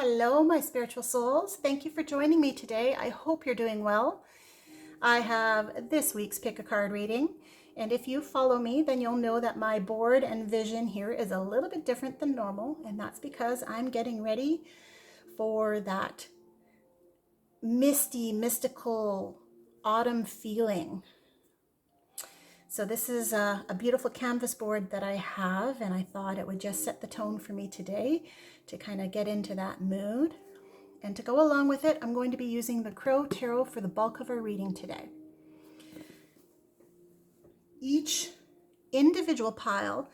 Hello, my spiritual souls. Thank you for joining me today. I hope you're doing well. I have this week's pick a card reading, and if you follow me, then you'll know that my board and vision here is a little bit different than normal, and that's because I'm getting ready for that misty, mystical autumn feeling. So this is a beautiful canvas board that I have, and I thought it would just set the tone for me today to kind of get into that mood. And to go along with it, I'm going to be using the Crow Tarot for the bulk of our reading today. Each individual pile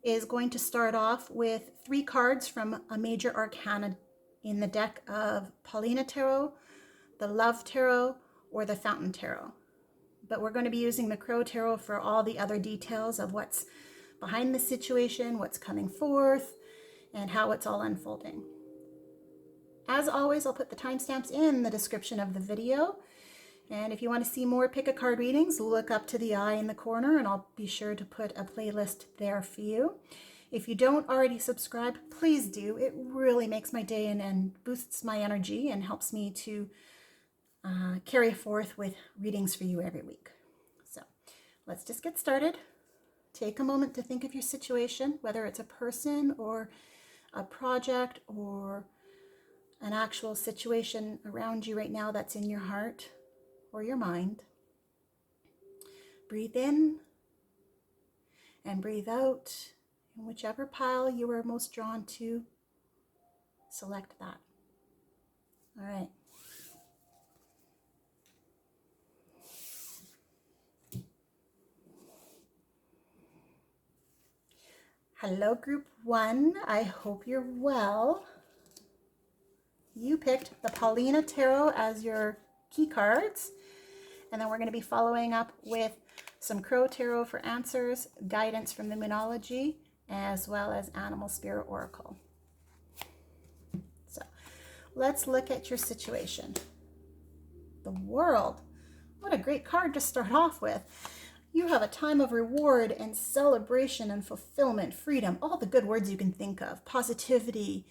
is going to start off with 3 cards from a major arcana in the deck of Paulina Tarot, the Love Tarot, or the Fountain Tarot. But we're going to be using the Crow Tarot for all the other details of what's behind the situation, what's coming forth, and how it's all unfolding. As always, I'll put the timestamps in the description of the video. And if you want to see more pick a card readings, look up to the eye in the corner and I'll be sure to put a playlist there for you. If you don't already subscribe, please do. It really makes my day and boosts my energy and helps me to carry forth with readings for you every week. So let's just get started. Take a moment to think of your situation, whether it's a person or a project or an actual situation around you right now that's in your heart or your mind. Breathe in and breathe out. And whichever pile you are most drawn to, select that. All right. Hello, group 1. I hope you're well. You picked the Paulina Tarot as your key cards, and then we're going to be following up with some Crow Tarot for answers, guidance from the Moonology, as well as Animal Spirit Oracle. So let's look at your situation. The World. What a great card to start off with. You have a time of reward and celebration and fulfillment, freedom, all the good words you can think of, positivity,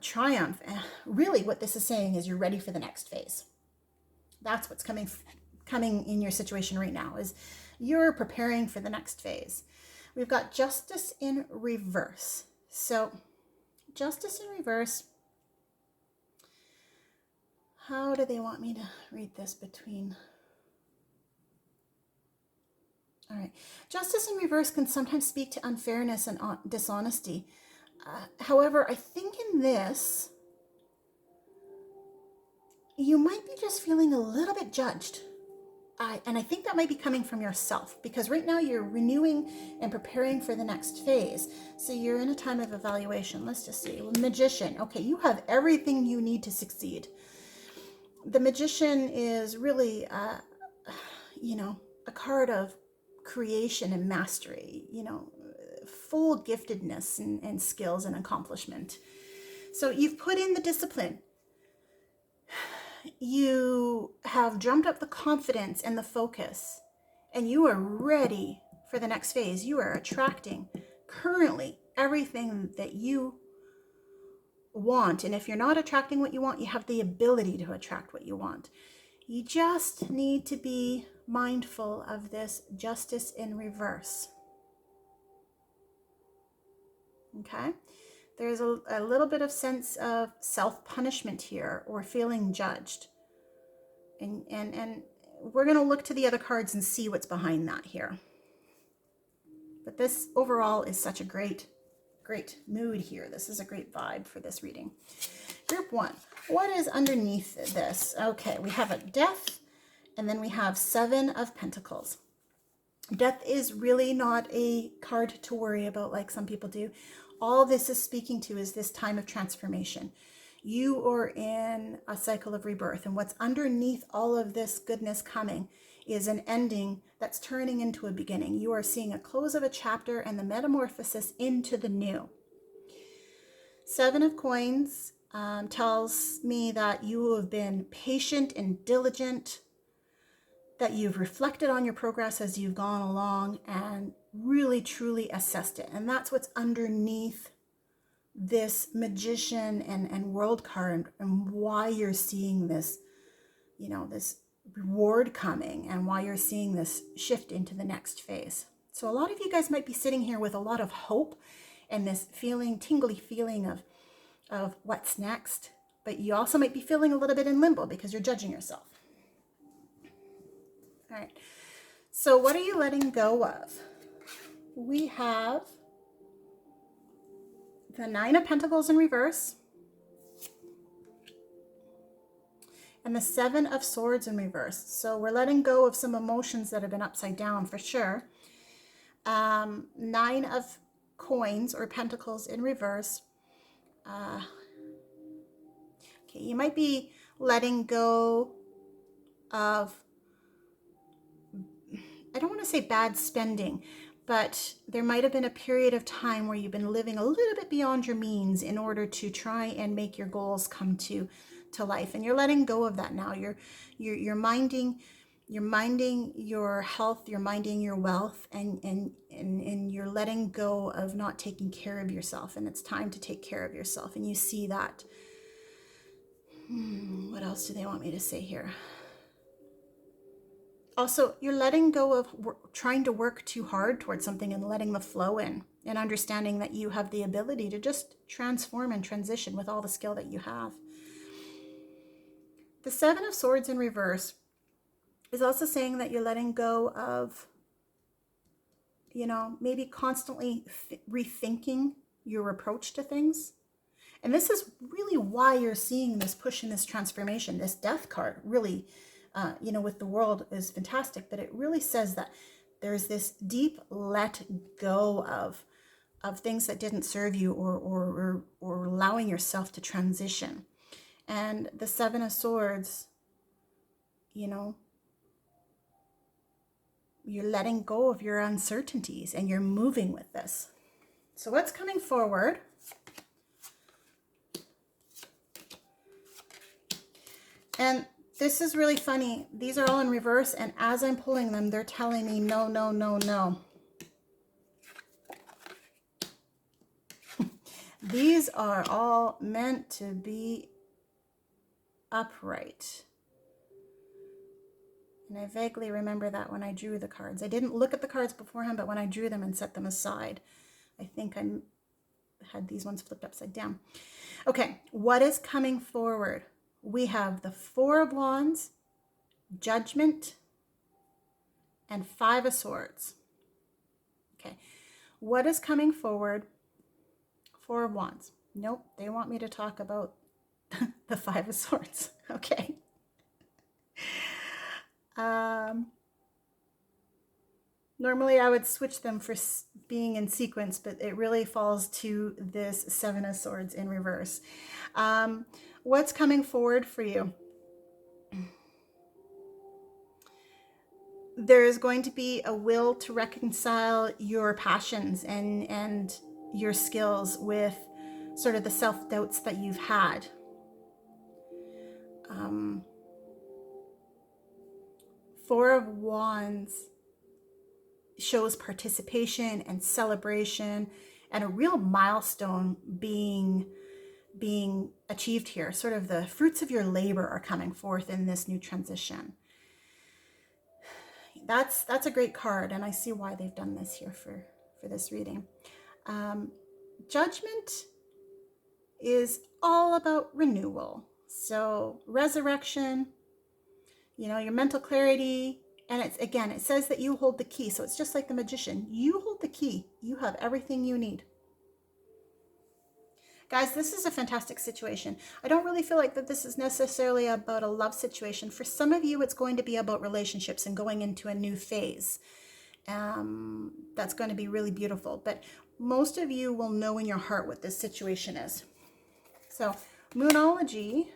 triumph. Really what this is saying is you're ready for the next phase. That's what's coming in your situation right now, is you're preparing for the next phase. We've got Justice in reverse. So Justice in reverse, how do they want me to read this between? All right. Justice in reverse can sometimes speak to unfairness and dishonesty. However, I think in this, you might be just feeling a little bit judged. And I think that might be coming from yourself, because right now you're renewing and preparing for the next phase. So you're in a time of evaluation. Let's just see. Magician. Okay, you have everything you need to succeed. The Magician is really, a card of creation and mastery, full giftedness and skills and accomplishment. So you've put in the discipline. You have drummed up the confidence and the focus, and you are ready for the next phase. You are attracting currently everything that you want. And if you're not attracting what you want, you have the ability to attract what you want. You just need to be mindful of this Justice in reverse. Okay? There's a little bit of sense of self-punishment here, or feeling judged. And we're going to look to the other cards and see what's behind that here. But this overall is such a great mood here. This is a great vibe for this reading. Group 1. What is underneath this? Okay, we have a Death, and then we have 7 of Pentacles. Death is really not a card to worry about like some people do. All this is speaking to is this time of transformation. You are in a cycle of rebirth, and what's underneath all of this goodness coming is an ending that's turning into a beginning. You are seeing a close of a chapter and the metamorphosis into the new. 7 of Coins tells me that you have been patient and diligent, that you've reflected on your progress as you've gone along and really truly assessed it. And that's what's underneath this Magician and World card and why you're seeing this, you know, this reward coming and why you're seeing this shift into the next phase. So a lot of you guys might be sitting here with a lot of hope and this feeling, tingly feeling of what's next, but you also might be feeling a little bit in limbo because you're judging yourself. All right. So what are you letting go of? We have the Nine of Pentacles in reverse and the Seven of Swords in reverse. So we're letting go of some emotions that have been upside down for sure. Nine of Coins or Pentacles in reverse. Okay, you might be letting go of, I don't want to say bad spending, but there might have been a period of time where you've been living a little bit beyond your means in order to try and make your goals come to life. And you're letting go of that now. You're minding your health, you're minding your wealth, and you're letting go of not taking care of yourself. And it's time to take care of yourself. And you see that. What else do they want me to say here? Also, you're letting go of trying to work too hard towards something and letting the flow in and understanding that you have the ability to just transform and transition with all the skill that you have. The Seven of Swords in reverse is also saying that you're letting go of, you know, maybe constantly rethinking your approach to things. And this is really why you're seeing this push in this transformation. This Death card really, you know, with the World is fantastic, but it really says that there's this deep let go of things that didn't serve you or allowing yourself to transition. And the Seven of Swords, you know, you're letting go of your uncertainties and you're moving with this. So what's coming forward? And this is really funny. These are all in reverse, and as I'm pulling them, they're telling me no, no, no, no. These are all meant to be upright. And I vaguely remember that when I drew the cards. I didn't look at the cards beforehand, but when I drew them and set them aside, I think I had these ones flipped upside down. Okay, what is coming forward? We have the Four of Wands, Judgment, and Five of Swords. Okay, what is coming forward? Four of Wands. Nope, they want me to talk about the Five of Swords. Okay. Normally I would switch them for being in sequence, but it really falls to this Seven of Swords in reverse. What's coming forward for you? There is going to be a will to reconcile your passions and your skills with sort of the self-doubts that you've had. Four of Wands shows participation and celebration and a real milestone being achieved here. Sort of the fruits of your labor are coming forth in this new transition. That's a great card, and I see why they've done this here for this reading. Judgment is all about renewal. So resurrection, you know, your mental clarity. And it's, again, it says that you hold the key. So it's just like the Magician. You hold the key. You have everything you need. Guys, this is a fantastic situation. I don't really feel like that this is necessarily about a love situation. For some of you, it's going to be about relationships and going into a new phase. That's going to be really beautiful. But most of you will know in your heart what this situation is. So, Moonology,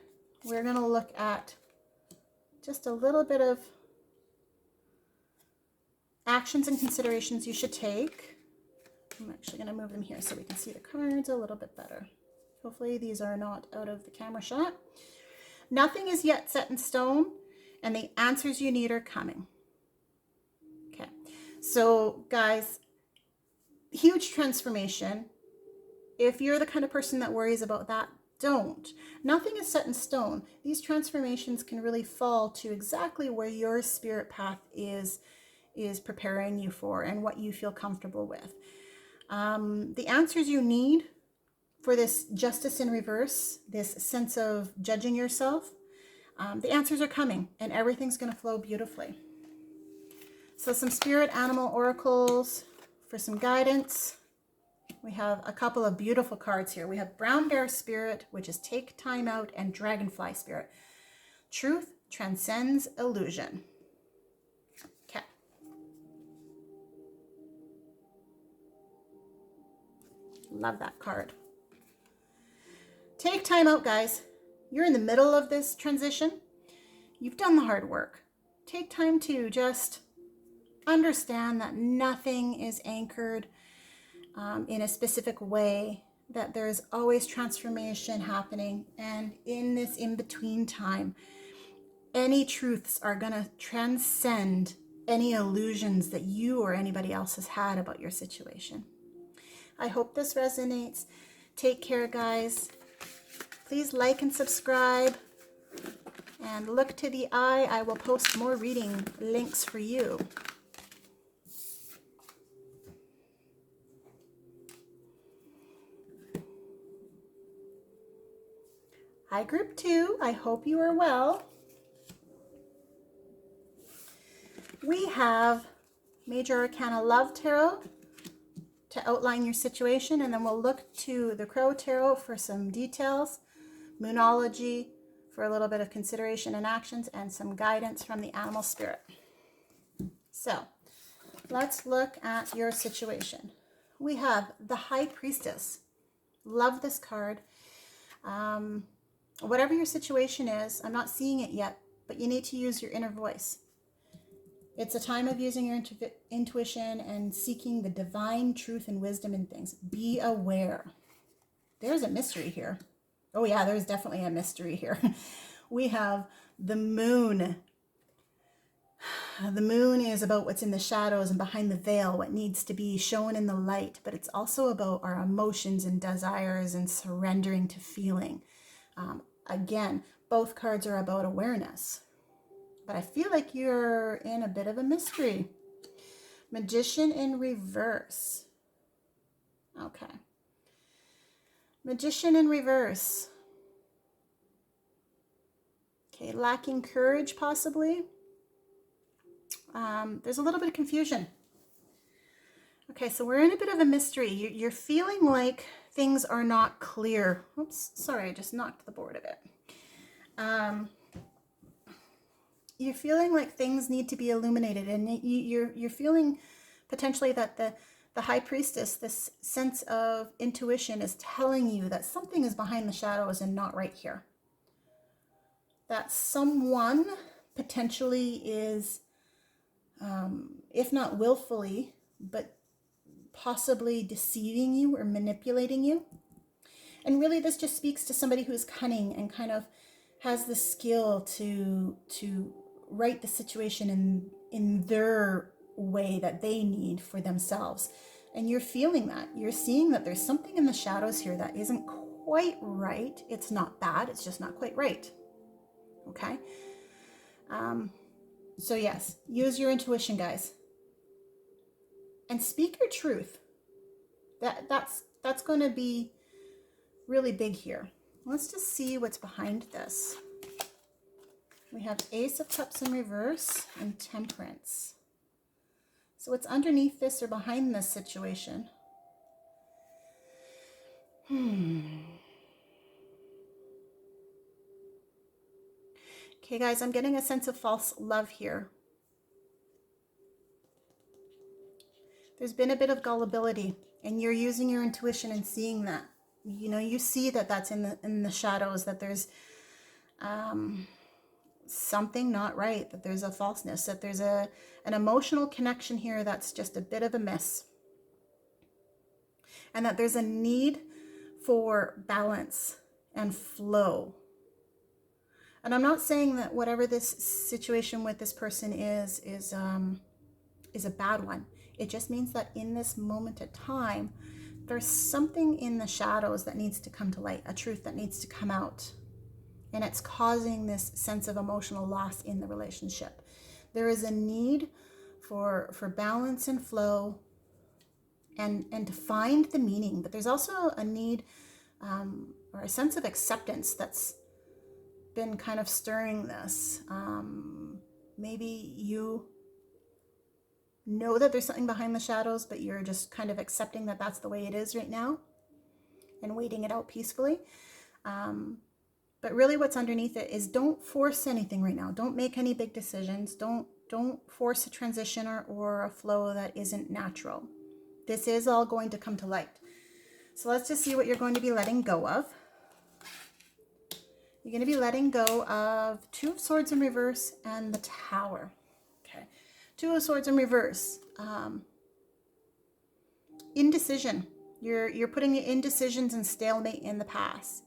we're going to look at just a little bit of actions and considerations you should take. I'm actually going to move them here so we can see the cards a little bit better. Hopefully these are not out of the camera shot. Nothing is yet set in stone, and the answers you need are coming. Okay, so guys, huge transformation. If you're the kind of person that worries about that, don't. Nothing is set in stone. These transformations can really fall to exactly where your spirit path is preparing you for and what you feel comfortable with. The answers you need for this justice in reverse, this sense of judging yourself, the answers are coming and everything's going to flow beautifully. So some spirit animal oracles for some guidance. We have a couple of beautiful cards here. We have Brown Bear Spirit, which is Take Time Out, and Dragonfly Spirit. Truth transcends illusion. Okay. Love that card. Take time out, guys. You're in the middle of this transition. You've done the hard work. Take time to just understand that nothing is anchored in a specific way, that there's always transformation happening. And in this in-between time, any truths are going to transcend any illusions that you or anybody else has had about your situation. I hope this resonates. Take care, guys. Please like and subscribe. And look to the eye. I will post more reading links for you. Hi, Group 2. I hope you are well. We have Major Arcana Love Tarot to outline your situation, and then we'll look to the Crow Tarot for some details, Moonology for a little bit of consideration and actions, and some guidance from the animal spirit. So let's look at your situation. We have the High Priestess. Love this card. Whatever your situation is, I'm not seeing it yet, but you need to use your inner voice. It's a time of using your intuition and seeking the divine truth and wisdom in things. Be aware. There's a mystery here. Oh yeah, there's definitely a mystery here. We have the moon. The moon is about what's in the shadows and behind the veil, what needs to be shown in the light, but it's also about our emotions and desires and surrendering to feeling. Again, both cards are about awareness, but I feel like you're in a bit of a mystery. Magician in reverse. Okay. Magician in reverse. Okay, lacking courage possibly. There's a little bit of confusion. Okay, so we're in a bit of a mystery. You're feeling like things are not clear. Oops, sorry, I just knocked the board a bit. You're feeling like things need to be illuminated, and you're feeling potentially that the High Priestess, this sense of intuition, is telling you that something is behind the shadows and not right here. That someone potentially is, if not willfully, but possibly deceiving you or manipulating you. And really this just speaks to somebody who's cunning and kind of has the skill to write the situation in their way that they need for themselves. And you're feeling that. You're seeing that there's something in the shadows here that isn't quite right. It's not bad, it's just not quite right. Okay? So yes, use your intuition, guys. And speak your truth. That's going to be really big here. Let's just see what's behind this. We have Ace of Cups in reverse and Temperance. So what's underneath this or behind this situation? Okay, guys, I'm getting a sense of false love here. There's been a bit of gullibility, and you're using your intuition and seeing that. You know, you see that that's in the shadows, that there's something not right, that there's a falseness, that there's an emotional connection here that's just a bit of a miss. And that there's a need for balance and flow. And I'm not saying that whatever this situation with this person is a bad one. It just means that in this moment of time, there's something in the shadows that needs to come to light, a truth that needs to come out. And it's causing this sense of emotional loss in the relationship. There is a need for balance and flow and to find the meaning. But there's also a need or a sense of acceptance that's been kind of stirring this. Maybe you know that there's something behind the shadows, but you're just kind of accepting that that's the way it is right now and waiting it out peacefully. But really what's underneath it is don't force anything right now. Don't make any big decisions. Don't force a transition or a flow that isn't natural. This is all going to come to light. So let's just see what you're going to be letting go of. You're going to be letting go of Two of Swords in reverse and the Tower. Okay. Two of Swords in reverse. Indecision. You're putting indecisions and stalemate in the past.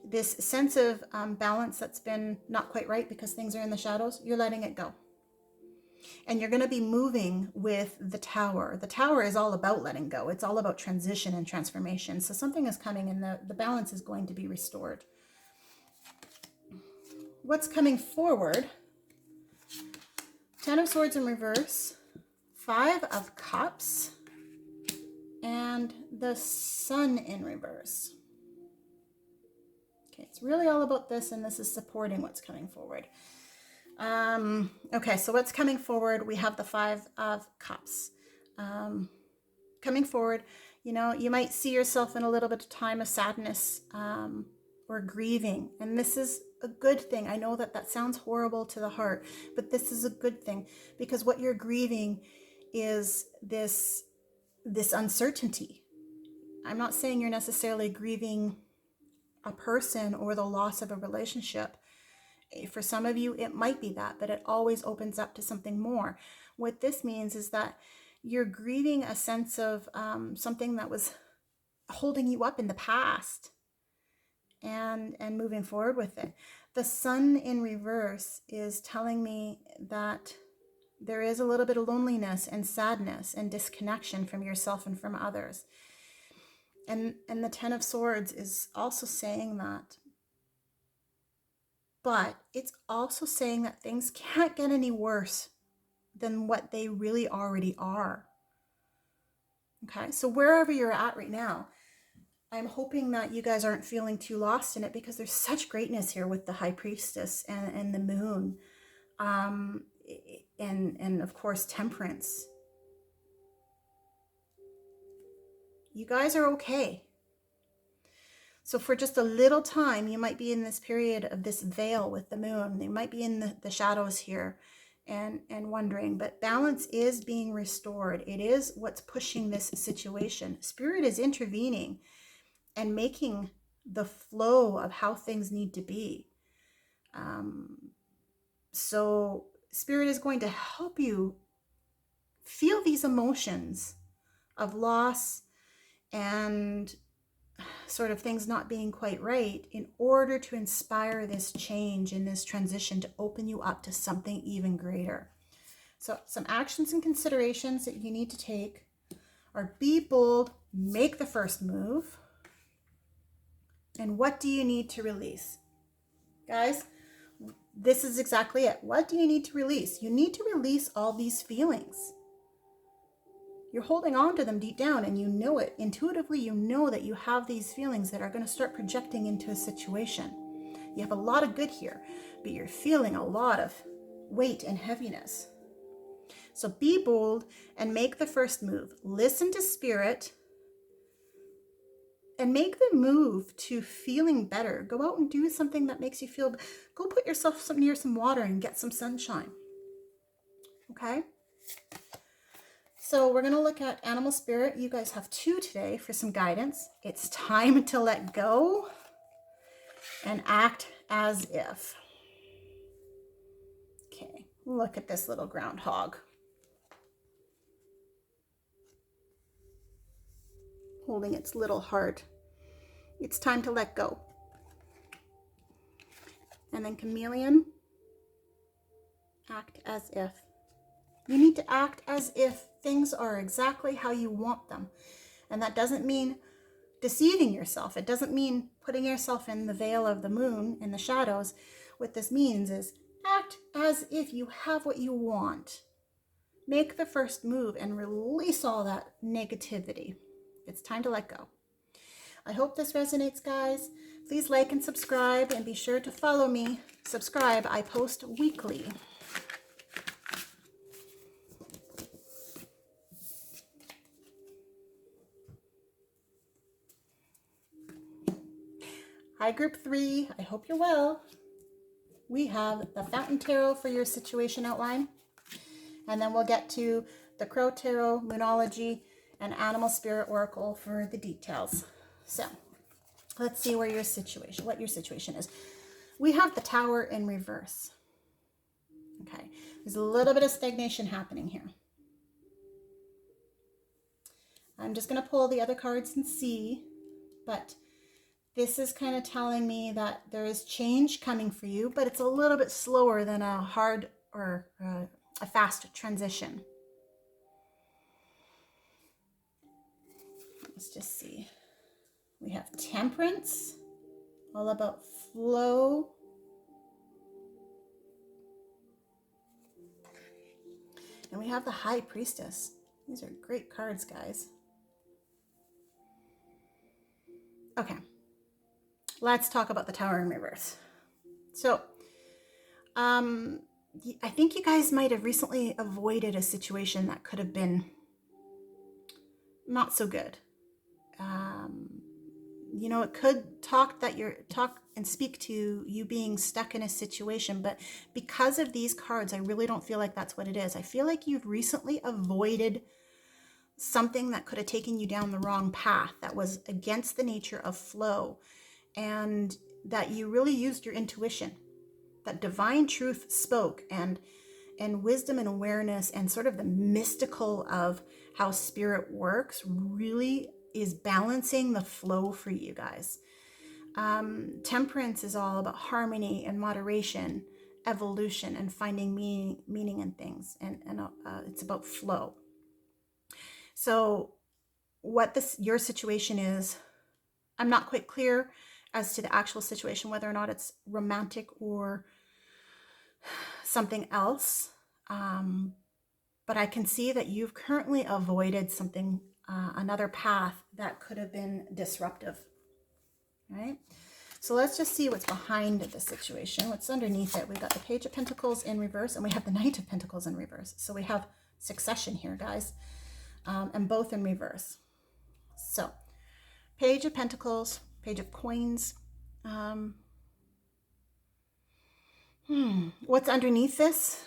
This sense of balance that's been not quite right because things are in the shadows, you're letting it go. And you're going to be moving with the Tower. The Tower is all about letting go. It's all about transition and transformation. So something is coming and the balance is going to be restored. What's coming forward? Ten of Swords in reverse, Five of Cups, and the Sun in reverse. Okay, it's really all about this, and this is supporting what's coming forward. Okay, so what's coming forward? We have the Five of Cups. Coming forward, you know, you might see yourself in a little bit of time of sadness or grieving, and this is a good thing. I know that sounds horrible to the heart, but this is a good thing because what you're grieving is this uncertainty. I'm not saying you're necessarily grieving a person or the loss of a relationship. For some of you, it might be that, but it always opens up to something more. What this means is that you're grieving a sense of something that was holding you up in the past and moving forward with it. The Sun in reverse is telling me that there is a little bit of loneliness and sadness and disconnection from yourself and from others. And the Ten of Swords is also saying that. But it's also saying that things can't get any worse than what they really already are. Okay, so wherever you're at right now, I'm hoping that you guys aren't feeling too lost in it because there's such greatness here with the High Priestess and the Moon. And of course, Temperance. You guys are okay. So for just a little time, you might be in this period of this veil with the Moon. You might be in the shadows here and wondering, but balance is being restored. It is what's pushing this situation. Spirit is intervening and making the flow of how things need to be. So Spirit is going to help you feel these emotions of loss and sort of things not being quite right in order to inspire this change and this transition to open you up to something even greater. So some actions and considerations that you need to take are be bold, make the first move. And what do you need to release? Guys, this is exactly it. What do you need to release? You need to release all these feelings. You're holding on to them deep down and you know it. Intuitively, you know that you have these feelings that are going to start projecting into a situation. You have a lot of good here, but you're feeling a lot of weight and heaviness. So be bold and make the first move. Listen to Spirit and make the move to feeling better. Go out and do something that makes you feel. Go put yourself near some water and get some sunshine. Okay? So we're going to look at Animal Spirit. You guys have 2 today for some guidance. It's time to let go and act as if. Okay, look at this little groundhog. Holding its little heart. It's time to let go. And then Chameleon, act as if. You need to act as if things are exactly how you want them. And that doesn't mean deceiving yourself. It doesn't mean putting yourself in the veil of the moon, in the shadows. What this means is act as if you have what you want. Make the first move and release all that negativity. It's time to let go. I hope this resonates, guys. Please like and subscribe, and be sure to follow me. Subscribe. I post weekly. Hi, Group 3. I hope you're well. We have the Fountain Tarot for your situation outline. And then we'll get to the Crow Tarot, Moonology, and Animal Spirit Oracle for the details. So let's see what your situation is. We have the Tower in reverse. Okay, there's a little bit of stagnation happening here. I'm just going to pull the other cards and see, but this is kind of telling me that there is change coming for you, but it's a little bit slower than a hard or a fast transition. Let's just see. We have Temperance, all about flow. And we have the High Priestess. These are great cards, guys. Okay, let's talk about the Tower in reverse. So, I think you guys might have recently avoided a situation that could have been not so good. You know, it could talk and speak to you being stuck in a situation, but because of these cards, I really don't feel like that's what it is. I feel like you've recently avoided something that could have taken you down the wrong path, that was against the nature of flow, and that you really used your intuition, that divine truth spoke, and wisdom and awareness and sort of the mystical of how spirit works really is balancing the flow for you guys. Temperance is all about harmony and moderation, evolution, and finding meaning in things, and it's about flow. So what your situation is, I'm not quite clear as to the actual situation, whether or not it's romantic or something else. But I can see that you've currently avoided something, another path that could have been disruptive. Right? So let's just see what's behind the situation. What's underneath it? We've got the Page of Pentacles in reverse, and we have the Knight of Pentacles in reverse. So we have succession here, guys, and both in reverse. So Page of Pentacles, Page of Coins. What's underneath this?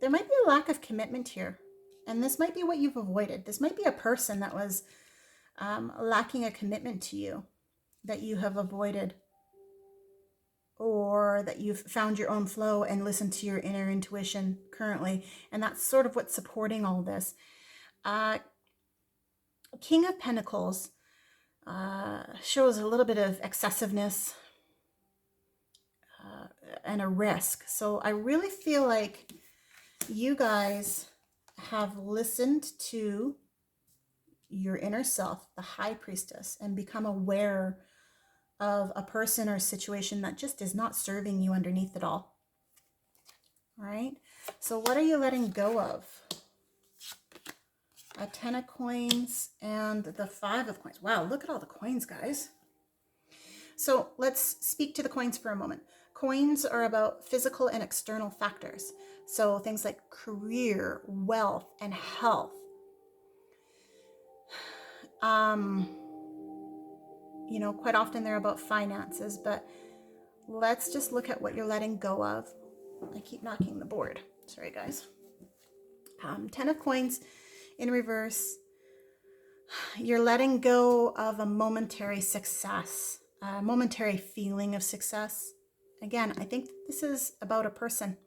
There might be a lack of commitment here. And this might be what you've avoided. This might be a person that was lacking a commitment to you, that you have avoided, or that you've found your own flow and listened to your inner intuition currently. And that's sort of what's supporting all this. King of Pentacles shows a little bit of excessiveness and a risk. So I really feel like you guys have listened to your inner self, the High Priestess, and become aware of a person or situation that just is not serving you underneath it all. All right? So what are you letting go of? A 10 of Coins and the 5 of Coins. Wow, look at all the coins, guys. So let's speak to the coins for a moment. Coins are about physical and external factors. So things like career, wealth, and health. You know, quite often they're about finances, but let's just look at what you're letting go of. I keep knocking the board. Sorry, guys. 10 of Coins in reverse. You're letting go of a momentary success, a momentary feeling of success. Again, I think this is about a person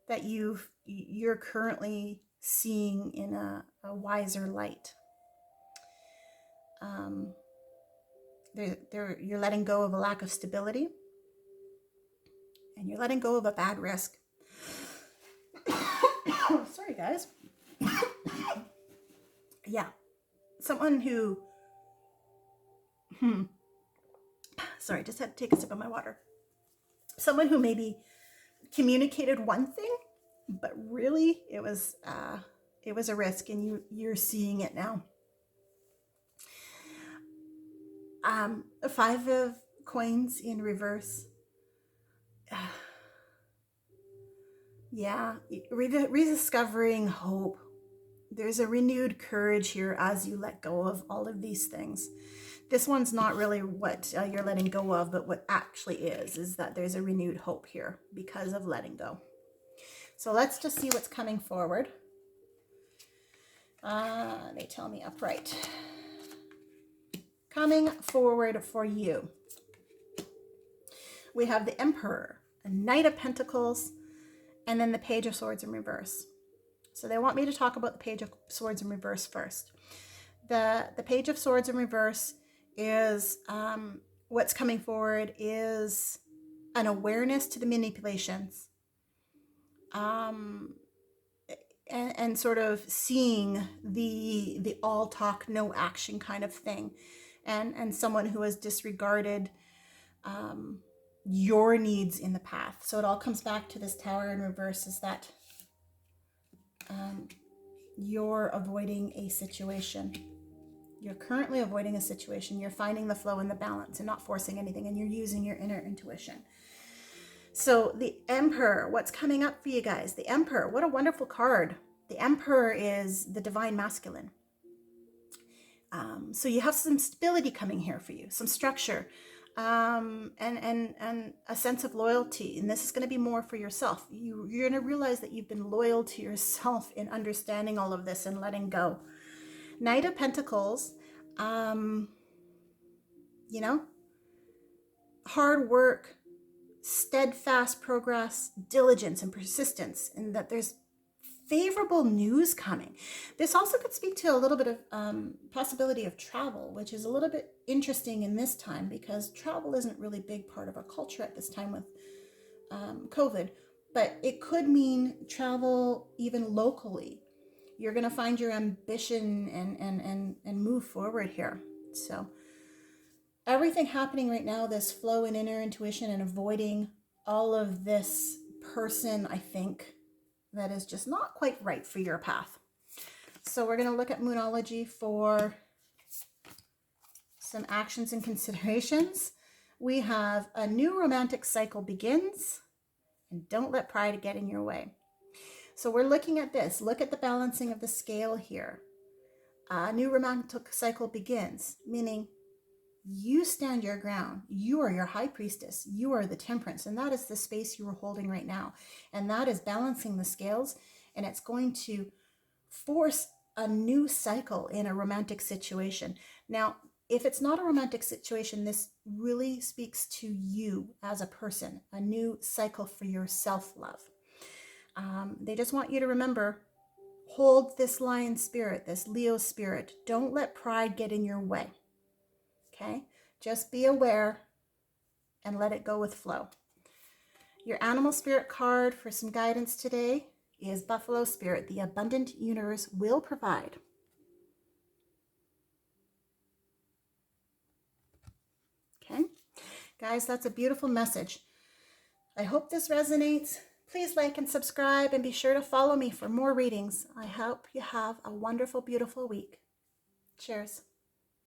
that you're currently seeing in a wiser light. You're letting go of a lack of stability, and you're letting go of a bad risk. Sorry, guys. Yeah. Someone who, sorry, just had to take a sip of my water. Someone who maybe communicated one thing, but really it was a risk, and you're seeing it now. A 5 of coins in reverse. Yeah, rediscovering hope. There's a renewed courage here as you let go of all of these things. This one's not really what you're letting go of, but what actually is that there's a renewed hope here because of letting go. So let's just see what's coming forward. They tell me upright. Coming forward for you, we have the Emperor, a Knight of Pentacles, and then the Page of Swords in reverse. So they want me to talk about the Page of Swords in reverse first. The Page of Swords in reverse is what's coming forward is an awareness to the manipulations, and sort of seeing the all talk no action kind of thing, and someone who has disregarded your needs in the path. So it all comes back to this Tower in reverse, is that you're avoiding a situation. You're currently avoiding a situation. You're finding the flow and the balance and not forcing anything, and you're using your inner intuition. So the Emperor, what's coming up for you guys? The Emperor, what a wonderful card. The Emperor is the divine masculine. So you have some stability coming here for you, some structure, and a sense of loyalty. And this is going to be more for yourself. You're going to realize that you've been loyal to yourself in understanding all of this and letting go. Knight of Pentacles, hard work, steadfast progress, diligence, and persistence, and that there's favorable news coming. This also could speak to a little bit of possibility of travel, which is a little bit interesting in this time because travel isn't really a big part of our culture at this time with COVID, but it could mean travel even locally. You're going to find your ambition and move forward here. So everything happening right now, this flow and inner intuition and avoiding all of this person, I think, that is just not quite right for your path. So we're going to look at Moonology for some actions and considerations. We have a new romantic cycle begins, and don't let pride get in your way. So we're looking at this. Look at the balancing of the scale here. A new romantic cycle begins, meaning you stand your ground. You are your high priestess. You are the temperance. And that is the space you are holding right now. And that is balancing the scales. And it's going to force a new cycle in a romantic situation. Now, if it's not a romantic situation, this really speaks to you as a person, a new cycle for your self-love. They just want you to remember, hold this lion spirit, this Leo spirit. Don't let pride get in your way. Okay, just be aware and let it go with flow. Your animal spirit card for some guidance today is Buffalo Spirit. The abundant universe will provide. Okay, guys, that's a beautiful message. I hope this resonates. Please like and subscribe and be sure to follow me for more readings. I hope you have a wonderful, beautiful week. Cheers.